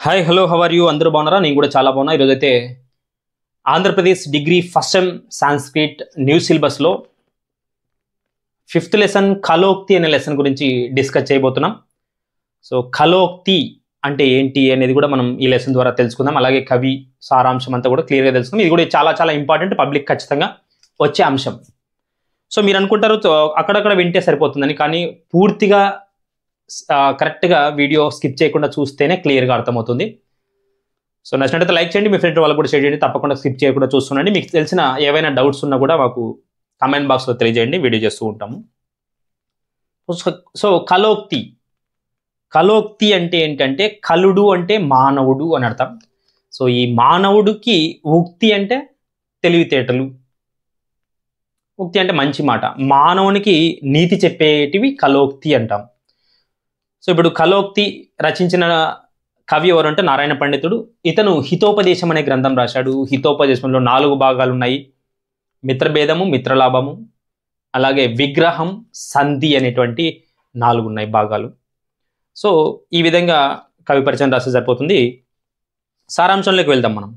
Hi hello how are you అందరూ బాగున్నారా? నేను కూడా చాలా బాగున్నా. ఈరోజైతే Andhra Pradesh degree first sem Sanskrit new సిలబస్లో 5th లెసన్ కలోక్తి అనే లెసన్ గురించి డిస్కస్ చేయబోతున్నాం. సో కలోక్తి అంటే ఏంటి అనేది కూడా మనం ఈ లెసన్ ద్వారా తెలుసుకుందాం. అలాగే కవి సారాంశం అంతా కూడా క్లియర్గా తెలుసుకుందాం. ఇది కూడా చాలా చాలా ఇంపార్టెంట్, పబ్లిక్ ఖచ్చితంగా వచ్చే అంశం. సో మీరు అనుకుంటారు అక్కడక్కడ వింటే సరిపోతుందని, కానీ పూర్తిగా కరెక్ట్గా వీడియో స్కిప్ చేయకుండా చూస్తేనే క్లియర్గా అర్థమవుతుంది. సో నచ్చినట్లయితే లైక్ చేయండి, మీ ఫ్రెండ్ వాళ్ళకు కూడా షేర్ చేయండి. తప్పకుండా స్కిప్ చేయకుండా చూస్తుండండి. మీకు తెలిసిన ఏవైనా డౌట్స్ ఉన్నా కూడా మాకు కామెంట్ బాక్స్లో తెలియజేయండి, వీడియో చేస్తూ ఉంటాము. సో కలోక్తి అంటే ఏంటంటే కలుడు అంటే మానవుడు అని అర్థం. సో ఈ మానవుడికి ఉక్తి అంటే తెలివితేటలు, ఉక్తి అంటే మంచి మాట, మానవునికి నీతి చెప్పేటివి కలోక్తి అంటాం. సో ఇప్పుడు కలోక్తి రచించిన కవి ఎవరు అంటే నారాయణ పండితుడు. ఇతను హితోపదేశం అనే గ్రంథం రాశాడు. హితోపదేశంలో 4 భాగాలు ఉన్నాయి: మిత్రభేదము, మిత్రలాభము, అలాగే విగ్రహం, సంధి అనేటువంటి 4 ఉన్నాయి భాగాలు. సో ఈ విధంగా కవి పరిచయం రాస్తే సరిపోతుంది. సారాంశంలోకి వెళ్దాం మనం.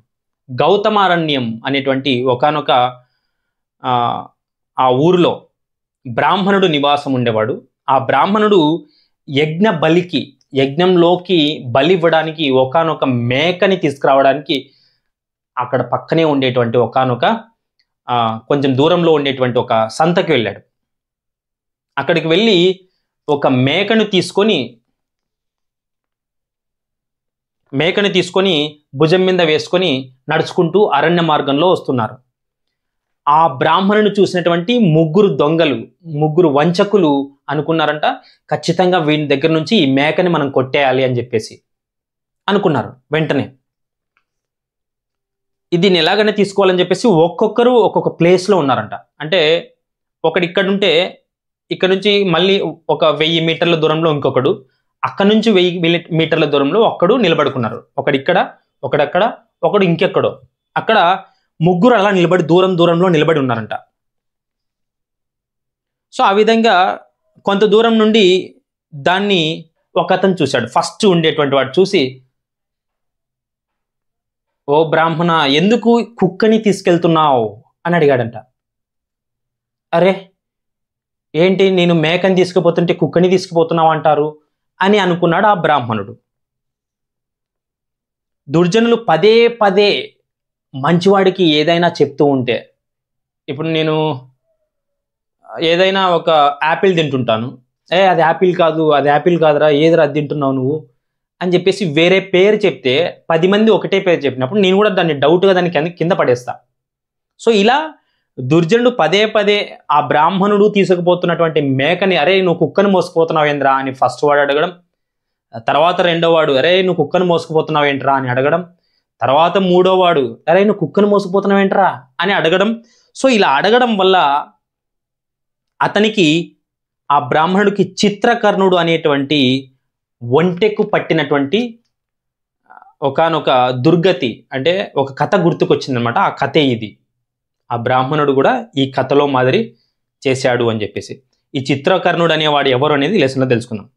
గౌతమారణ్యం అనేటువంటి ఒకానొక ఆ ఊరిలో బ్రాహ్మణుడు నివాసం ఉండేవాడు. ఆ బ్రాహ్మణుడు యజ్ఞంలోకి బలి ఇవ్వడానికి ఒకానొక మేకని తీసుకురావడానికి అక్కడ పక్కనే ఉండేటువంటి ఒకానొక కొంచెం దూరంలో ఉండేటువంటి ఒక సంతకి వెళ్ళాడు. అక్కడికి వెళ్ళి ఒక మేకను తీసుకొని భుజం మీద వేసుకొని నడుచుకుంటూ అరణ్య మార్గంలో వస్తున్నారు. ఆ బ్రాహ్మణుని చూసినటువంటి 3 దొంగలు, 3 వంచకులు అనుకున్నారంట, ఖచ్చితంగా వీని దగ్గర నుంచి ఈ మేకని మనం కొట్టేయాలి అని చెప్పేసి అనుకున్నారు. వెంటనే దీన్ని ఎలాగైనా తీసుకోవాలని చెప్పేసి ఒక్కొక్కరు ఒక్కొక్క ప్లేస్లో ఉన్నారంట. అంటే ఒకడు ఇక్కడ నుంచి మళ్ళీ ఒక 1000 మీటర్ల దూరంలో ఇంకొకడు, అక్కడ నుంచి 1000 మీటర్ల దూరంలో ఒక్కడు నిలబడుకున్నారు. ఒకడు ఇక్కడ, ఒకడక్కడ, ఒకడు ఇంకెక్కడో. అక్కడ 3 అలా దూరంలో నిలబడి ఉన్నారంట. సో ఆ విధంగా కొంత దూరం నుండి దాన్ని ఒక అతను చూశాడు. ఫస్ట్ ఉండేటువంటి వాడు చూసి, ఓ బ్రాహ్మణ, ఎందుకు కుక్కని తీసుకెళ్తున్నావు అని అడిగాడంట. అరే ఏంటి, నేను మేకని తీసుకుపోతుంటే కుక్కని తీసుకుపోతున్నావు అంటారు అని అనుకున్నాడు ఆ బ్రాహ్మణుడు. దుర్జనులు పదే పదే మంచివాడికి ఏదైనా చెప్తూ ఉంటే, ఇప్పుడు నేను ఏదైనా ఒక యాపిల్ తింటుంటాను, అది యాపిల్ కాదు, అది యాపిల్ కాదురా, ఏదిరా అది తింటున్నావు నువ్వు అని చెప్పేసి వేరే పేరు చెప్తే 10 మంది ఒకటే పేరు చెప్పినప్పుడు నేను కూడా దాన్ని డౌట్గా దాన్ని కింద పడేస్తా. సో ఇలా దుర్జనుడు పదే పదే ఆ బ్రాహ్మణుడు తీసుకుపోతున్నటువంటి మేకని, అరే నువ్వు కుక్కను మోసుకుపోతున్నావు ఏంద్రా అని ఫస్ట్ వాడు అడగడం, తర్వాత రెండో వాడు, అరే నువ్వు కుక్కను మోసుకుపోతున్నావు ఏంట్రా అని అడగడం, తర్వాత 3వ వాడు, అరే నువ్వు కుక్కను మోసుకుపోతున్నావు ఏంట్రా అని అడగడం. సో ఇలా అడగడం వల్ల అతనికి, ఆ బ్రాహ్మణుడికి చిత్రకర్ణుడు అనేటువంటి ఒంటెకు పట్టినటువంటి ఒకానొక దుర్గతి, అంటే ఒక కథ గుర్తుకొచ్చిందనమాట. ఆ కథే ఇది. ఆ బ్రాహ్మణుడు కూడా ఈ కథలో మాదిరి చేశాడు అని చెప్పేసి. ఈ చిత్రకర్ణుడు అనేవాడు ఎవరు అనేది లెసన్లో తెలుసుకుందాం.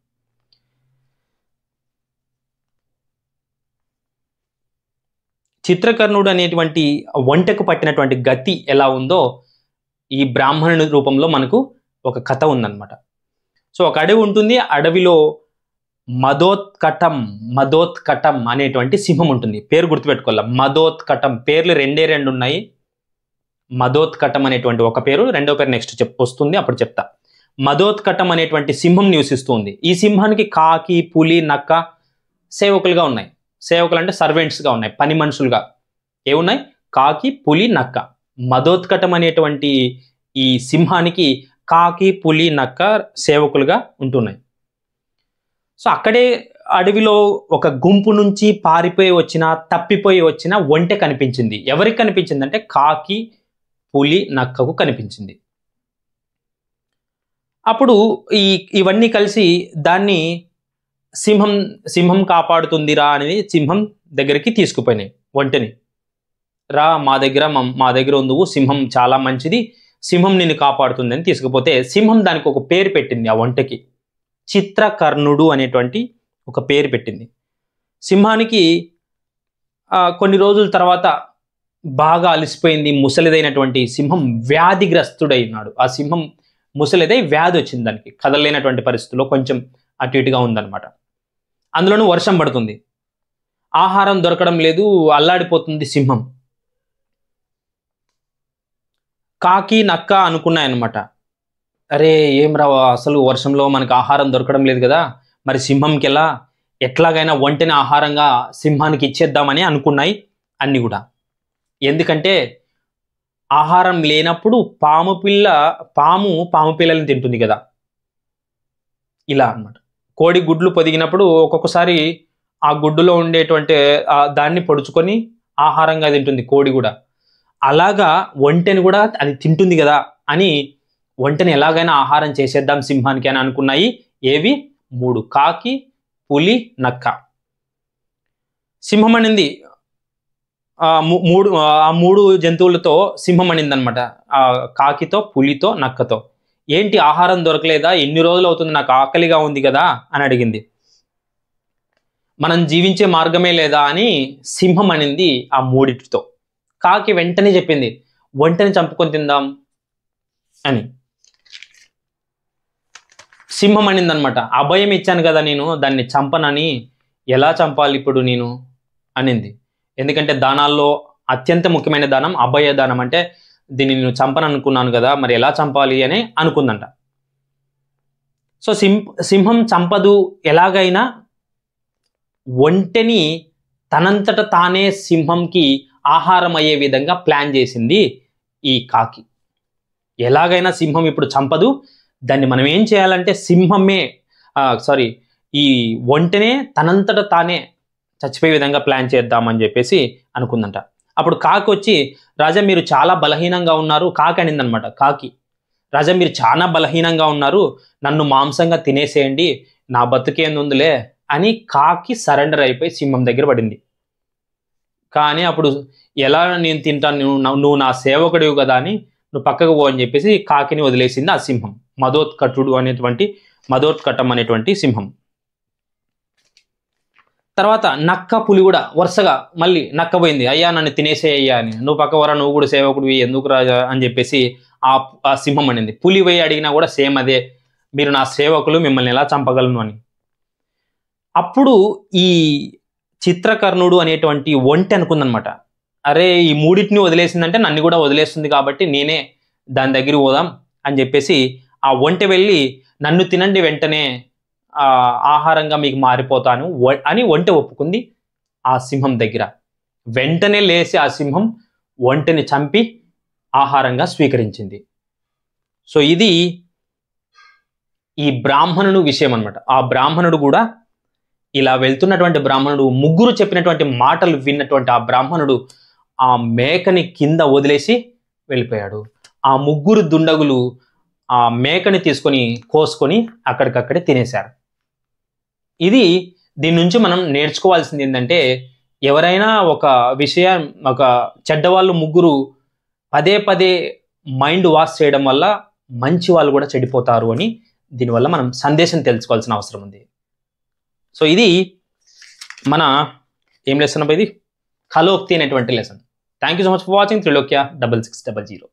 చిత్రకర్ణుడు అనేటువంటి ఒంటెకు పట్టినటువంటి గతి ఎలా ఉందో ఈ బ్రాహ్మణుడి రూపంలో మనకు ఒక కథ ఉందన్నమాట. సో ఒక అడవి ఉంటుంది. అడవిలో మదోత్కటం అనేటువంటి సింహం ఉంటుంది. పేరు గుర్తుపెట్టుకోవాలి, మదోత్కటం. పేర్లు 2 ఉన్నాయి. మదోత్కటం అనేటువంటి ఒక పేరు, రెండో పేరు నెక్స్ట్ వస్తుంది, అప్పుడు చెప్తా. మదోత్కటం అనేటువంటి సింహం నివసిస్తుంది. ఈ సింహానికి కాకి, పులి, నక్క సేవకులుగా ఉన్నాయి. సేవకులు అంటే సర్వెంట్స్గా ఉన్నాయి, పని మనుషులుగా ఏమున్నాయి? కాకి, పులి, నక్క. మదోత్కటం అనేటువంటి ఈ సింహానికి కాకి, పులి, నక్క సేవకులుగా ఉంటున్నాయి. సో అక్కడే అడవిలో ఒక గుంపు నుంచి తప్పిపోయి వచ్చిన ఒంటె కనిపించింది. ఎవరికి కనిపించింది అంటే కాకి, పులి, నక్కకు కనిపించింది. అప్పుడు ఇవన్నీ కలిసి దాన్ని సింహం కాపాడుతుందిరా అనేది సింహం దగ్గరికి తీసుకుపోయినాయి ఒంటెని. రా మా దగ్గర ఉంది, సింహం చాలా మంచిది, సింహం నిన్ను కాపాడుతుంది అని తీసుకుపోతే సింహం దానికి ఒక పేరు పెట్టింది. ఆ ఒంటెకి చిత్రకర్ణుడు అనేటువంటి ఒక పేరు పెట్టింది. సింహానికి కొన్ని రోజుల తర్వాత బాగా అలసిపోయింది. ముసలిదైనటువంటి సింహం వ్యాధిగ్రస్తుడైనాడు. ఆ సింహం ముసలిదై వ్యాధి వచ్చింది, దానికి కదలలేనటువంటి పరిస్థితుల్లో కొంచెం అటు ఇటుగా ఉందన్నమాట. అందులోనూ వర్షం పడుతుంది, ఆహారం దొరకడం లేదు, అల్లాడిపోతుంది సింహం. కాకి నక్క అనుకున్నాయన్నమాట, అరే ఏం రావా, అసలు వర్షంలో మనకు ఆహారం దొరకడం లేదు కదా, మరి సింహంకి ఎట్లాగైనా ఒంటిని ఆహారంగా సింహానికి ఇచ్చేద్దామని అనుకున్నాయి అన్ని కూడా. ఎందుకంటే ఆహారం లేనప్పుడు పాము పిల్లల్ని తింటుంది కదా, ఇలా అన్నమాట. కోడి గుడ్లు పొదిగినప్పుడు ఒక్కొక్కసారి ఆ గుడ్డులో ఉండేటువంటి దాన్ని పొడుచుకొని ఆహారంగా తింటుంది కోడి కూడా. అలాగా ఒంటెని కూడా అది తింటుంది కదా అని ఒంటెని ఎలాగైనా ఆహారం చేసేద్దాం సింహానికి అని అనుకున్నాయి. ఏవి? 3: కాకి, పులి, నక్క. సింహం అనింది ఆ మూడు జంతువులతో సింహం అనింది అనమాట, ఆ కాకితో, పులితో, నక్కతో. ఏంటి ఆహారం దొరకలేదా, ఎన్ని రోజులు అవుతుంది, నాకు ఆకలిగా ఉంది కదా అని అడిగింది. మనం జీవించే మార్గమే లేదా అని సింహం అనింది ఆ మూడిటితో. కాకి వెంటనే చెప్పింది, ఒంటని చంపుకొని తిందాం అని. సింహం అనిందనమాట, అభయం ఇచ్చాను కదా నేను, దాన్ని చంపనని, ఎలా చంపాలి ఇప్పుడు నేను అనింది. ఎందుకంటే దానాల్లో అత్యంత ముఖ్యమైన దానం అభయ దానం. అంటే దీన్ని నేను చంపననుకున్నాను కదా, మరి ఎలా చంపాలి అని అనుకుందంట. సో సింహం చంపదు, ఎలాగైనా ఒంటెని తనంతట తానే సింహంకి ఆహారం అయ్యే విధంగా ప్లాన్ చేసింది ఈ కాకి. ఎలాగైనా సింహం ఇప్పుడు చంపదు, దాన్ని మనం ఏం చేయాలంటే ఈ ఒంటెనే తనంతట తానే చచ్చిపోయే విధంగా ప్లాన్ చేద్దామని చెప్పేసి అనుకుందంట. అప్పుడు కాకి వచ్చి, రాజా మీరు చాలా బలహీనంగా ఉన్నారు, కాకి అనిందనమాట. కాకి, రాజా మీరు చాలా బలహీనంగా ఉన్నారు, నన్ను మాంసంగా తినేసేయండి, నా బతుకేందుందిలే అని కాకి సరెండర్ అయిపోయి సింహం దగ్గర పడింది. కానీ అప్పుడు ఎలా నేను తింటాను, నువ్వు నా సేవకుడివి కదా అని నువ్వు పక్కకు పో అని చెప్పేసి కాకిని వదిలేసింది ఆ సింహం. మదోత్కటం అనేటువంటి సింహం. తర్వాత నక్క, పులి కూడా వరుసగా మళ్ళీ నక్క పోయింది, అయ్యా నన్ను తినేసేయ్యా అని, నువ్వు పక్క వరా, నువ్వు కూడా సేవకుడివి, ఎందుకు రాజా అని చెప్పేసి ఆ సింహం అనింది. పులి పోయి అడిగినా కూడా సేమ్ అదే, మీరు నా సేవకులు, మిమ్మల్ని ఎలా చంపగలను అని. అప్పుడు ఈ చిత్రకర్ణుడు అనేటువంటి ఒంటె అనుకుందనమాట, అరే ఈ మూడింటిని వదిలేసిందంటే నన్ను కూడా వదిలేస్తుంది కాబట్టి నేనే దాని దగ్గరికి పోదాం అని చెప్పేసి ఆ ఒంటె వెళ్ళి, నన్ను తినండి వెంటనే, ఆహారంగా మీకు మారిపోతాను అని ఒంటె ఒప్పుకుంది ఆ సింహం దగ్గర. వెంటనే లేచి ఆ సింహం ఒంటెని చంపి ఆహారంగా స్వీకరించింది. సో ఇది ఈ బ్రాహ్మణుడు విషయం అనమాట. ఆ బ్రాహ్మణుడు కూడా ఇలా వెళ్తున్నటువంటి బ్రాహ్మణుడు, ముగ్గురు చెప్పినటువంటి మాటలు విన్నటువంటి ఆ బ్రాహ్మణుడు ఆ మేకని కింద వదిలేసి వెళ్ళిపోయాడు. ఆ ముగ్గురు దుండగులు ఆ మేకని తీసుకొని కోసుకొని అక్కడికక్కడే తినేశారు. దీని నుంచి మనం నేర్చుకోవాల్సింది ఏంటంటే, ఎవరైనా ఒక చెడ్డవాళ్ళు ముగ్గురు పదే పదే మైండ్ వాష్ చేయడం వల్ల మంచి వాళ్ళు కూడా చెడిపోతారు అని దీనివల్ల మనం సందేశం తెలుసుకోవాల్సిన అవసరం ఉంది. సో ఇది మన ఏం లెసన్ అబ్బా, ఇది కలోక్తి అనేటువంటి lesson. Thank you so much for watching Trilokya 6600.